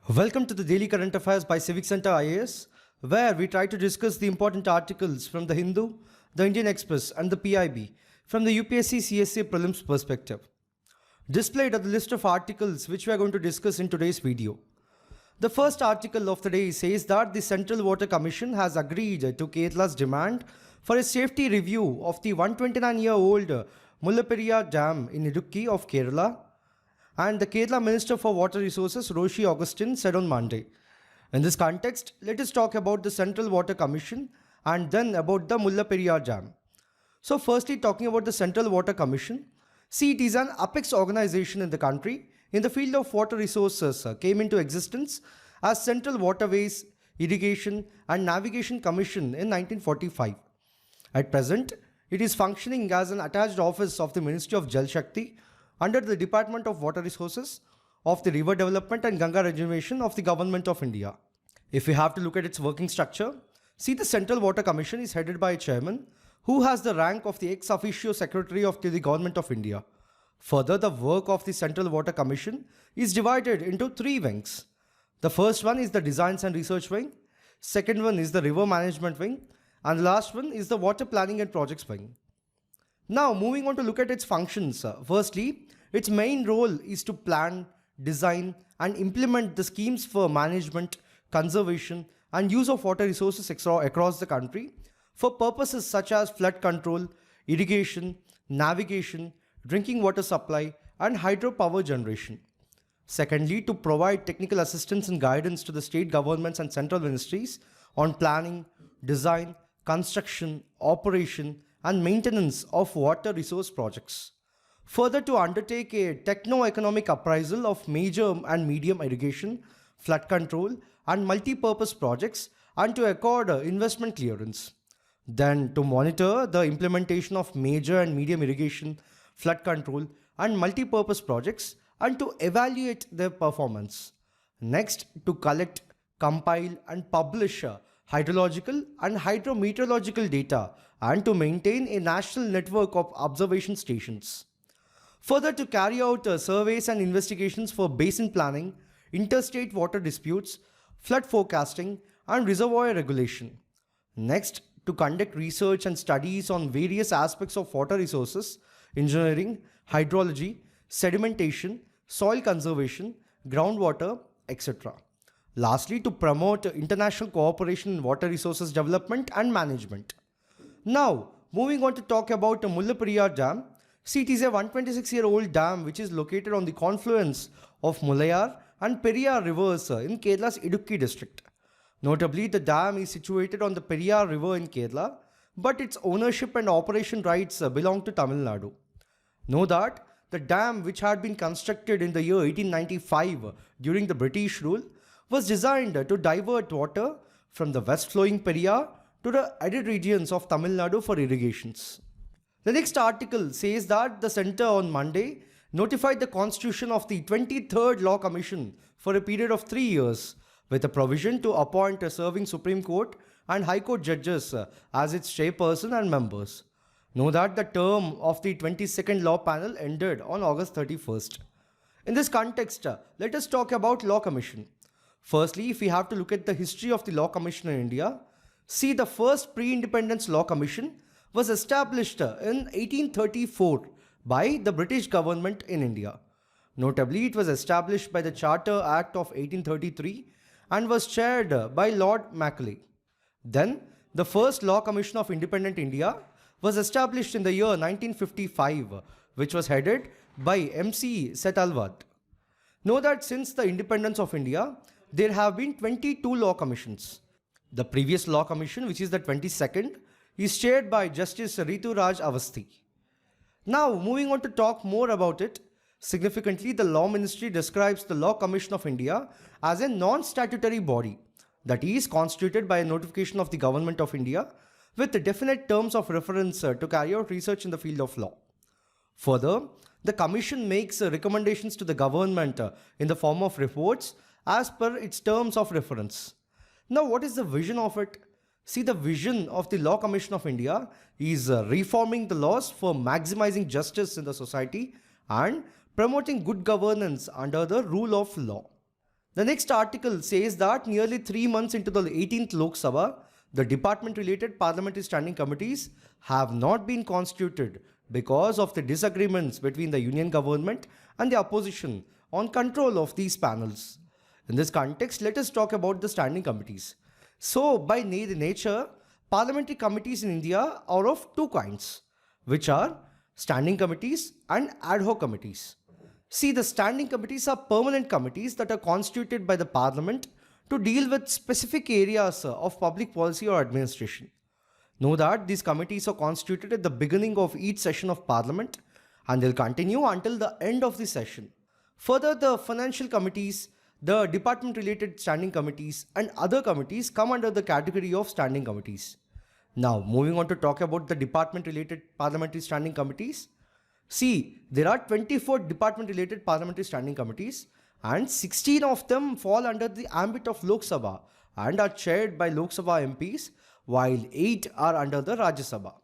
Welcome to the Daily Current Affairs by CivicCentre IAS, where we try to discuss the important articles from the Hindu, the Indian Express and the PIB from the UPSC CSA prelims perspective. Displayed are the list of articles which we are going to discuss in today's video. The first article of the day says that the Central Water Commission has agreed to Kerala's demand for a safety review of the 129-year-old Mullaperiyar Dam in Idukki of Kerala. And the Kerala Minister for Water Resources, Roshi Augustine, said on Monday. In this context, let us talk about the Central Water Commission and then about the Mullaperiyar Dam. So firstly, talking about the Central Water Commission, see, it is an apex organization in the country in the field of water resources, came into existence as Central Waterways, Irrigation and Navigation Commission in 1945. At present, it is functioning as an attached office of the Ministry of Jal Shakti under the Department of Water Resources, of the River Development and Ganga Rejuvenation of the Government of India. If we have to look at its working structure, see, the Central Water Commission is headed by a chairman who has the rank of the ex officio secretary of the Government of India. Further, the work of the Central Water Commission is divided into three wings. The first one is the Designs and Research wing, second one is the River Management wing, and the last one is the Water Planning and Projects wing. Now, moving on to look at its functions. Firstly, its main role is to plan, design and implement the schemes for management, conservation and use of water resources across the country for purposes such as flood control, irrigation, navigation, drinking water supply and hydropower generation. Secondly, to provide technical assistance and guidance to the state governments and central ministries on planning, design, construction, operation and maintenance of water resource projects. Further, to undertake a techno-economic appraisal of major and medium irrigation, flood control and multi-purpose projects and to accord investment clearance. Then to monitor the implementation of major and medium irrigation, flood control and multi-purpose projects and to evaluate their performance. Next, to collect, compile and publish hydrological and hydrometeorological data and to maintain a national network of observation stations. Further, to carry out surveys and investigations for basin planning, interstate water disputes, flood forecasting and reservoir regulation. Next, to conduct research and studies on various aspects of water resources, engineering, hydrology, sedimentation, soil conservation, groundwater, etc. Lastly, to promote international cooperation in water resources development and management. Now, moving on to talk about the Mullaperiyar Dam. See, it is a 126-year-old dam which is located on the confluence of Mullaperiyar and Periyar rivers in Kerala's Idukki district. Notably, the dam is situated on the Periyar River in Kerala, but its ownership and operation rights belong to Tamil Nadu. Know that the dam, which had been constructed in the year 1895 during the British rule, was designed to divert water from the west-flowing Periyar to the arid regions of Tamil Nadu for irrigations. The next article says that the centre on Monday notified the constitution of the 23rd Law Commission for a period of 3 years with a provision to appoint a serving Supreme Court and High Court judges as its chairperson and members. Know that the term of the 22nd Law Panel ended on August 31st. In this context, let us talk about Law Commission. Firstly, if we have to look at the history of the Law Commission in India, see, the first pre-independence Law Commission was established in 1834 by the British government in India. Notably, it was established by the Charter Act of 1833 and was chaired by Lord Macaulay. Then, the first Law Commission of Independent India was established in the year 1955, which was headed by M.C. Setalvad. Know that since the independence of India, there have been 22 law commissions. The previous law commission, which is the 22nd, is chaired by Justice Ritu Raj Avasthi. Now, moving on to talk more about it, significantly, the Law Ministry describes the Law Commission of India as a non-statutory body that is constituted by a notification of the Government of India with definite terms of reference to carry out research in the field of law. Further, the Commission makes recommendations to the government in the form of reports as per its terms of reference. Now, what is the vision of it? See, the vision of the Law Commission of India is reforming the laws for maximizing justice in the society and promoting good governance under the rule of law. The next article says that nearly 3 months into the 18th Lok Sabha, the department-related parliamentary standing committees have not been constituted because of the disagreements between the union government and the opposition on control of these panels. In this context, let us talk about the standing committees. So, by nature, parliamentary committees in India are of two kinds, which are standing committees and ad hoc committees. See, the standing committees are permanent committees that are constituted by the parliament to deal with specific areas of public policy or administration. Know that these committees are constituted at the beginning of each session of parliament and they'll continue until the end of the session. Further, the financial committees, the department related standing committees and other committees come under the category of standing committees. Now, moving on to talk about the department related parliamentary standing committees. See, there are 24 department related parliamentary standing committees and 16 of them fall under the ambit of Lok Sabha and are chaired by Lok Sabha MPs, while 8 are under the Rajya Sabha.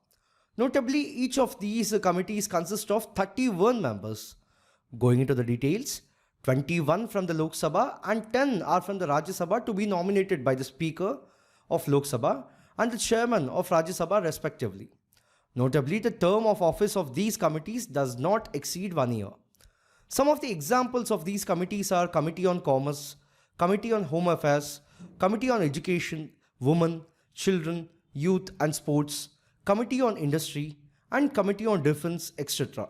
Notably, each of these committees consists of 31 members. Going into the details, 21 from the Lok Sabha and 10 are from the Rajya Sabha to be nominated by the Speaker of Lok Sabha and the Chairman of Rajya Sabha respectively. Notably, the term of office of these committees does not exceed 1 year. Some of the examples of these committees are Committee on Commerce, Committee on Home Affairs, Committee on Education, Women, Children, Youth and Sports, Committee on Industry, and Committee on Defense, etc.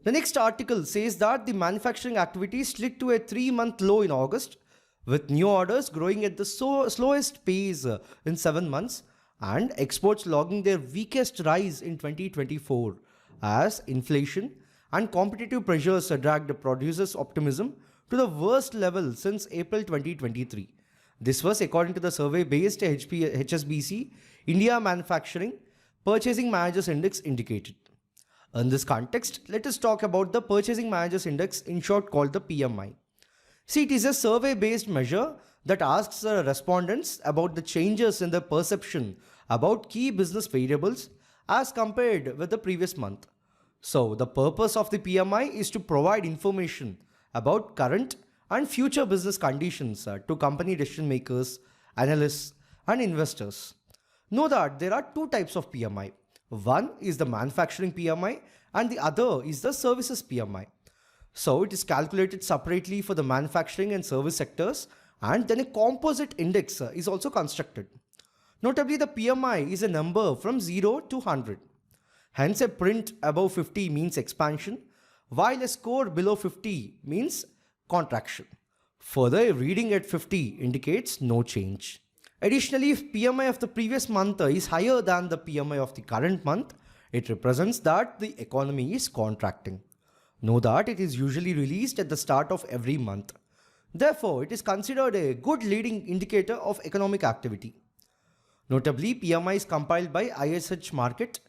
The next article says that the manufacturing activity slid to a 3-month low in August, with new orders growing at the slowest pace in 7 months and exports logging their weakest rise in 2024 as inflation and competitive pressures dragged producers' optimism to the worst level since April 2023. This was according to the survey-based HSBC India Manufacturing Purchasing Managers Index indicated. In this context, let us talk about the Purchasing Managers Index, in short called the PMI. See, it is a survey-based measure that asks respondents about the changes in their perception about key business variables as compared with the previous month. So, the purpose of the PMI is to provide information about current and future business conditions to company decision makers, analysts, and investors. Know that there are two types of PMI. One is the manufacturing PMI and the other is the services PMI. So it is calculated separately for the manufacturing and service sectors, and then a composite index is also constructed. Notably, the PMI is a number from 0 to 100. Hence, a print above 50 means expansion, while a score below 50 means contraction. Further, a reading at 50 indicates no change. Additionally, if PMI of the previous month is higher than the PMI of the current month, it represents that the economy is contracting. Know that it is usually released at the start of every month. Therefore, it is considered a good leading indicator of economic activity. Notably, PMI is compiled by ISH Market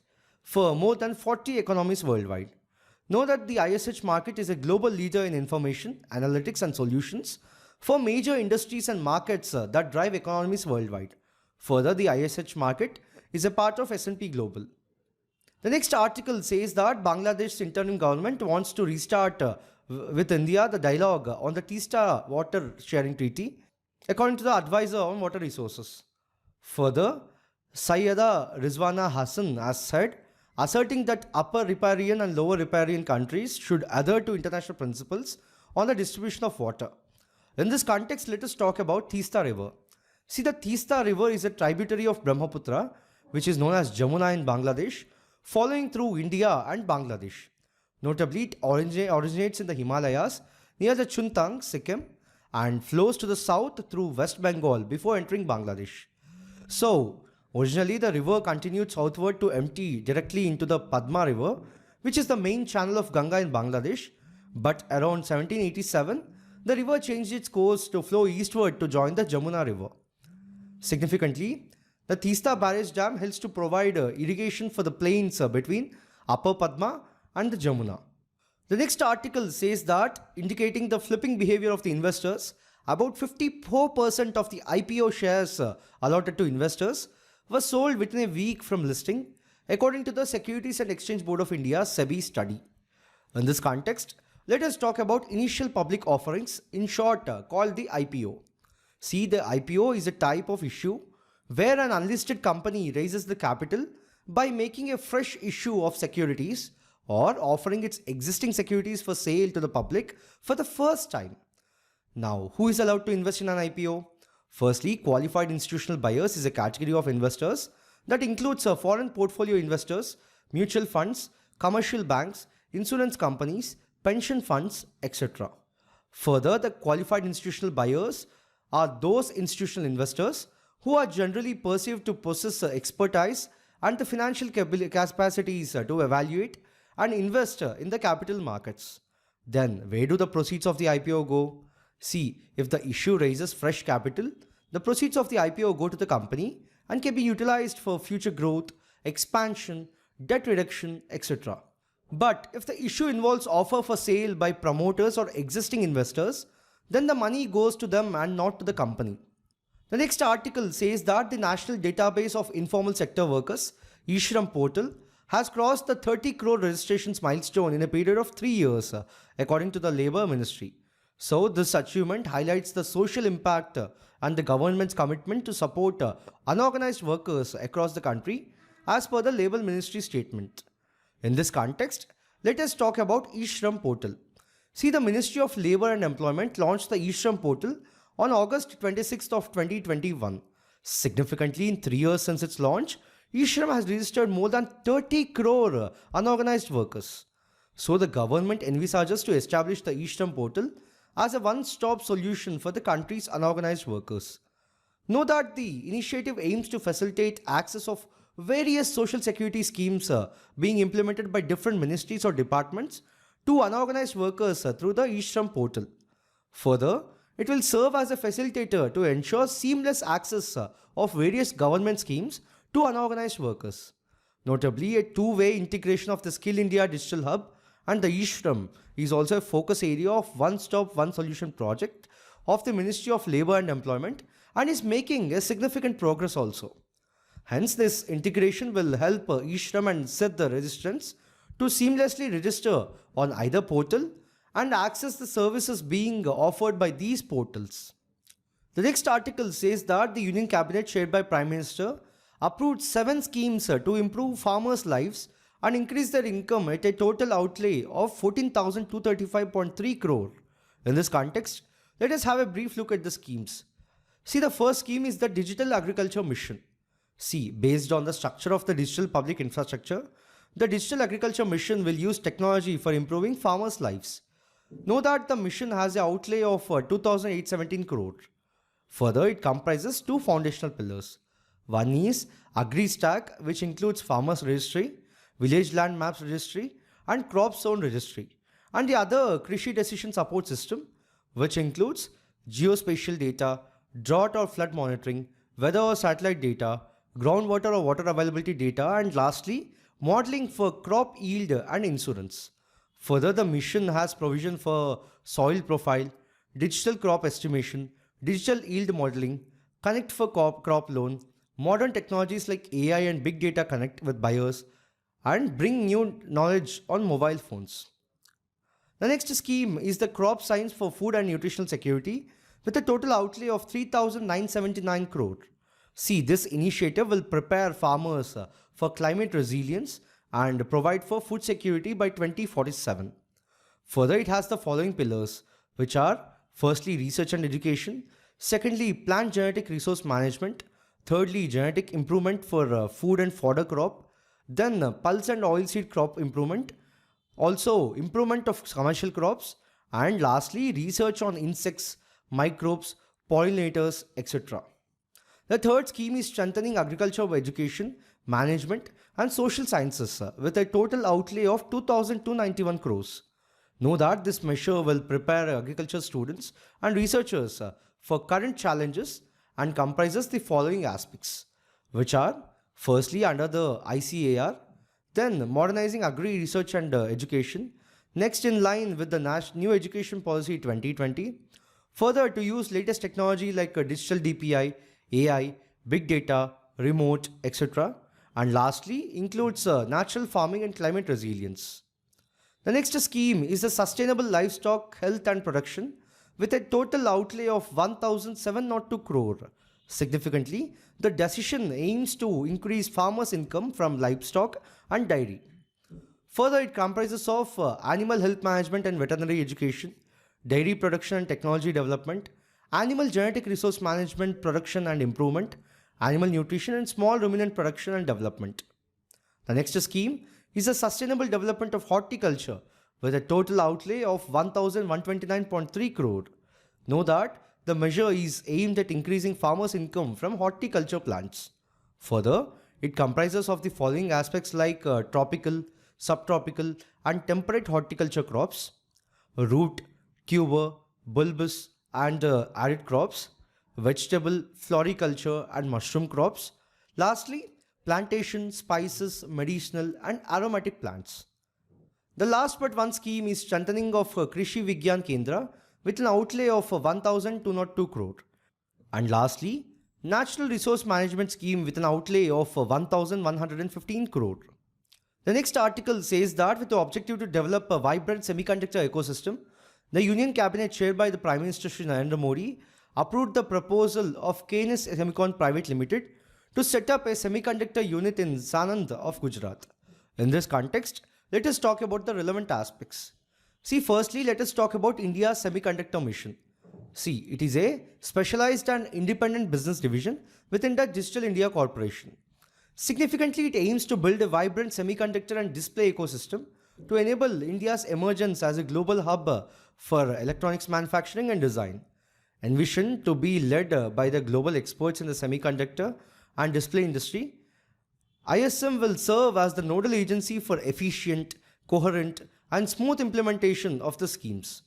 for more than 40 economies worldwide. Know that the ISH Market is a global leader in information, analytics and solutions for major industries and markets that drive economies worldwide. Further, the ISH Market is a part of S&P Global. The next article says that Bangladesh's interim government wants to restart with India the dialogue on the Teesta Water Sharing Treaty, according to the advisor on water resources. Further, Sayyida Rizwana Hassan has said, asserting that upper riparian and lower riparian countries should adhere to international principles on the distribution of water. In this context, let us talk about Teesta River. See, the Teesta River is a tributary of Brahmaputra, which is known as Jamuna in Bangladesh, following through India and Bangladesh. Notably, it originates in the Himalayas near the Chuntang, Sikkim, and flows to the south through West Bengal before entering Bangladesh. So, originally the river continued southward to empty directly into the Padma River, which is the main channel of Ganga in Bangladesh, but around 1787, the river changed its course to flow eastward to join the Jamuna River. Significantly, the Teesta Barrage Dam helps to provide irrigation for the plains between Upper Padma and the Jamuna. The next article says that, indicating the flipping behavior of the investors, about 54% of the IPO shares allotted to investors were sold within a week from listing, according to the Securities and Exchange Board of India's SEBI study. In this context, let us talk about initial public offerings, in short called the IPO. See, the IPO is a type of issue where an unlisted company raises the capital by making a fresh issue of securities or offering its existing securities for sale to the public for the first time. Now, who is allowed to invest in an IPO? Firstly, qualified institutional buyers is a category of investors that includes foreign portfolio investors, mutual funds, commercial banks, insurance companies, pension funds, etc. Further, the qualified institutional buyers are those institutional investors who are generally perceived to possess expertise and the financial capacities to evaluate and invest in the capital markets. Then, where do the proceeds of the IPO go? See, if the issue raises fresh capital, the proceeds of the IPO go to the company and can be utilized for future growth, expansion, debt reduction, etc. But if the issue involves offer for sale by promoters or existing investors, then the money goes to them and not to the company. The next article says that the National Database of Informal Sector Workers, eShram Portal, has crossed the 30 crore registrations milestone in a period of 3 years, according to the Labour Ministry. So, this achievement highlights the social impact and the government's commitment to support unorganized workers across the country, as per the Labour Ministry statement. In this context, let us talk about eShram Portal. See, the Ministry of Labour and Employment launched the eShram Portal on August 26th of 2021. Significantly, in 3 years since its launch, eShram has registered more than 30 crore unorganized workers. So, the government envisages to establish the eShram Portal as a one-stop solution for the country's unorganized workers. Know that the initiative aims to facilitate access of various social security schemes being implemented by different ministries or departments to unorganized workers through the eShram Portal. Further, it will serve as a facilitator to ensure seamless access of various government schemes to unorganized workers. Notably, a two-way integration of the Skill India Digital Hub and the eShram is also a focus area of One Stop One Solution project of the Ministry of Labour and Employment and is making a significant progress also. Hence, this integration will help eShram and set the registrants to seamlessly register on either portal and access the services being offered by these portals. The next article says that the Union Cabinet chaired by Prime Minister approved 7 schemes to improve farmers' lives and increase their income at a total outlay of 14,235.3 crore. In this context, let us have a brief look at the schemes. See, the first scheme is the Digital Agriculture Mission. See, based on the structure of the digital public infrastructure, the Digital Agriculture Mission will use technology for improving farmers' lives. Know that the mission has an outlay of 2,817 crore. Further, it comprises 2 foundational pillars. One is AgriStack, which includes Farmers Registry, Village Land Maps Registry, and Crop Zone Registry. And the other Krishi Decision Support System, which includes geospatial data, drought or flood monitoring, weather or satellite data, groundwater or water availability data, and lastly, modeling for crop yield and insurance. Further, the mission has provision for soil profile, digital crop estimation, digital yield modeling, connect for crop loan, modern technologies like AI and big data connect with buyers, and bring new knowledge on mobile phones. The next scheme is the Crop Science for Food and Nutritional Security with a total outlay of 3,979 crore. See, this initiative will prepare farmers for climate resilience and provide for food security by 2047. Further, it has the following pillars, which are firstly research and education, secondly plant genetic resource management, thirdly genetic improvement for food and fodder crop, then pulse and oilseed crop improvement, also improvement of commercial crops, and lastly research on insects, microbes, pollinators, etc. The third scheme is strengthening agriculture education, management and social sciences with a total outlay of 2,291 crores. Know that this measure will prepare agriculture students and researchers for current challenges and comprises the following aspects, which are firstly under the ICAR, then modernizing agri research and education, next in line with the New Education Policy 2020, further to use latest technology like digital DPI, AI, big data, remote, etc. And lastly includes natural farming and climate resilience. The next scheme is the Sustainable Livestock Health and Production with a total outlay of 1,702 crore. Significantly, the decision aims to increase farmers' income from livestock and dairy. Further, it comprises of animal health management and veterinary education, dairy production and technology development, animal genetic resource management, production and improvement, animal nutrition and small ruminant production and development. The next scheme is the Sustainable Development of Horticulture with a total outlay of 1,129.3 crore. Know that the measure is aimed at increasing farmers' income from horticulture plants. Further, it comprises of the following aspects like tropical, subtropical and temperate horticulture crops, root, tuber, bulbous and arid crops, vegetable, floriculture and mushroom crops. Lastly, plantation, spices, medicinal and aromatic plants. The last but one scheme is strengthening of Krishi Vigyan Kendra with an outlay of 1,202 crore. And lastly, Natural Resource Management Scheme with an outlay of 1,115 crore. The next article says that with the objective to develop a vibrant semiconductor ecosystem, the Union Cabinet chaired by the Prime Minister Shri Narendra Modi approved the proposal of KNS Semicon Private Limited to set up a semiconductor unit in Sanand of Gujarat. In this context, let us talk about the relevant aspects. See, firstly, let us talk about India's semiconductor mission. See, it is a specialized and independent business division within the Digital India Corporation. Significantly, it aims to build a vibrant semiconductor and display ecosystem to enable India's emergence as a global hub for electronics manufacturing and design. Envisioned to be led by the global experts in the semiconductor and display industry, ISM will serve as the nodal agency for efficient, coherent, and smooth implementation of the schemes.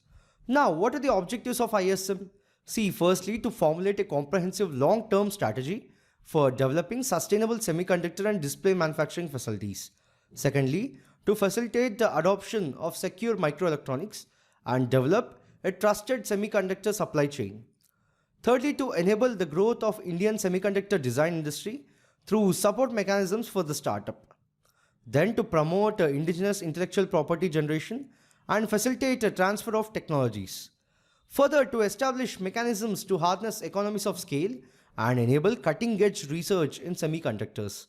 Now, what are the objectives of ISM? See, firstly, to formulate a comprehensive long-term strategy for developing sustainable semiconductor and display manufacturing facilities. Secondly, to facilitate the adoption of secure microelectronics and develop a trusted semiconductor supply chain. Thirdly, to enable the growth of Indian semiconductor design industry through support mechanisms for the startup. Then to promote indigenous intellectual property generation and facilitate a transfer of technologies. Further, to establish mechanisms to harness economies of scale and enable cutting-edge research in semiconductors.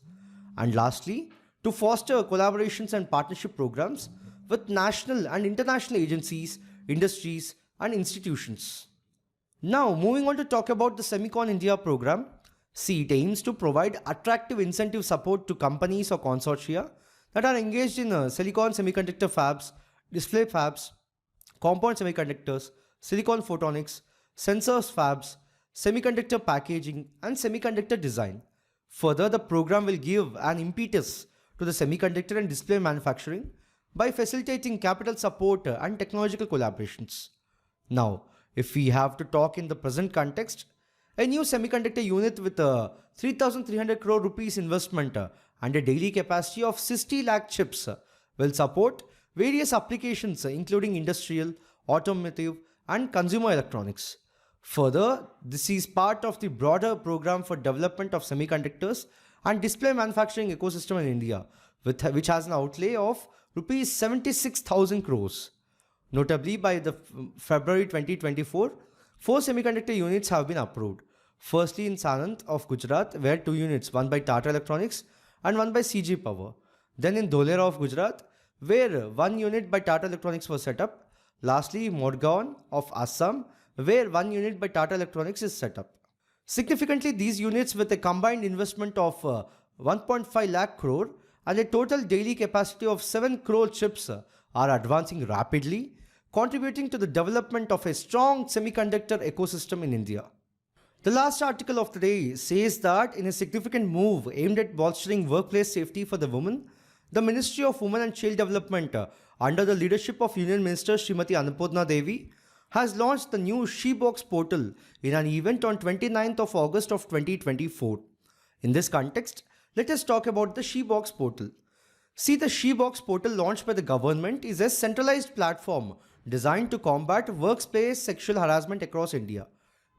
And lastly, to foster collaborations and partnership programs with national and international agencies, industries, and institutions. Now, moving on to talk about the Semicon India program. See, it aims to provide attractive incentive support to companies or consortia that are engaged in silicon semiconductor fabs, display fabs, compound semiconductors, silicon photonics, sensors fabs, semiconductor packaging, and semiconductor design. Further, the program will give an impetus to the semiconductor and display manufacturing by facilitating capital support and technological collaborations. Now, if we have to talk in the present context, a new semiconductor unit with a 3,300 crore rupees investment and a daily capacity of 60 lakh chips will support various applications including industrial, automotive and consumer electronics. Further, this is part of the broader program for development of semiconductors and display manufacturing ecosystem in India, which has an outlay of rupees 76,000 crores. Notably, by the February 2024, 4 semiconductor units have been approved. Firstly, in Sanand of Gujarat, where 2 units, one by Tata Electronics and one by CG Power. Then in Dholera of Gujarat, where 1 unit by Tata Electronics was set up. Lastly, Morgaon of Assam, where 1 unit by Tata Electronics is set up. Significantly, these units with a combined investment of 1.5 lakh crore and a total daily capacity of 7 crore chips are advancing rapidly, contributing to the development of a strong semiconductor ecosystem in India. The last article of the day says that in a significant move aimed at bolstering workplace safety for the women, the Ministry of Women and Child Development under the leadership of Union Minister Srimati Annapurna Devi has launched the new Shox Portal in an event on 29th of August of 2024. In this context, let us talk about the Shox Portal. See, the Shox Portal launched by the government is a centralized platform designed to combat workplace sexual harassment across India.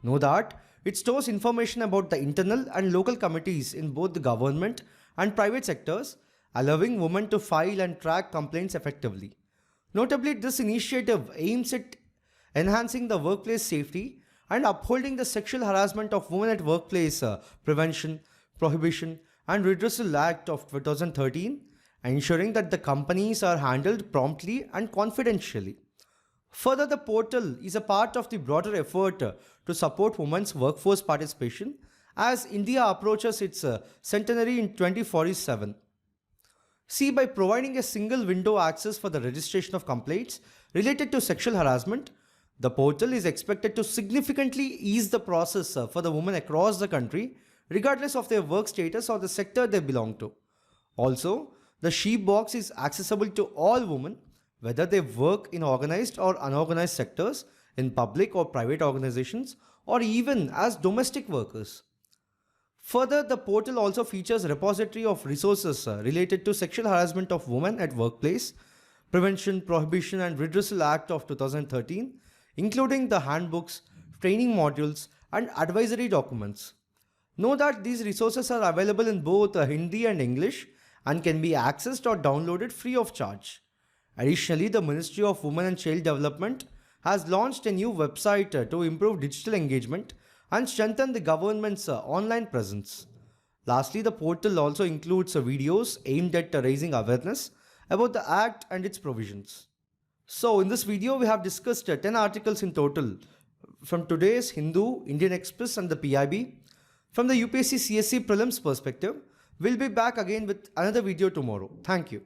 Know that it stores information about the internal and local committees in both the government and private sectors, allowing women to file and track complaints effectively. Notably, this initiative aims at enhancing the workplace safety and upholding the Sexual Harassment of Women at Workplace Prevention, Prohibition and Redressal Act of 2013, ensuring that the companies are handled promptly and confidentially. Further, the portal is a part of the broader effort to support women's workforce participation as India approaches its centenary in 2047. See, by providing a single window access for the registration of complaints related to sexual harassment, the portal is expected to significantly ease the process for the women across the country, regardless of their work status or the sector they belong to. Also, the She Box is accessible to all women, whether they work in organized or unorganized sectors, in public or private organizations, or even as domestic workers. Further, the portal also features a repository of resources related to sexual harassment of women at workplace, Prevention, Prohibition and Redressal Act of 2013, including the handbooks, training modules and advisory documents. Know that these resources are available in both Hindi and English and can be accessed or downloaded free of charge. Additionally, the Ministry of Women and Child Development has launched a new website to improve digital engagement and strengthen the government's online presence. Lastly, the portal also includes videos aimed at raising awareness about the Act and its provisions. So, in this video, we have discussed 10 articles in total from today's Hindu, Indian Express and the PIB. From the UPSC CSC prelims perspective, we'll be back again with another video tomorrow. Thank you.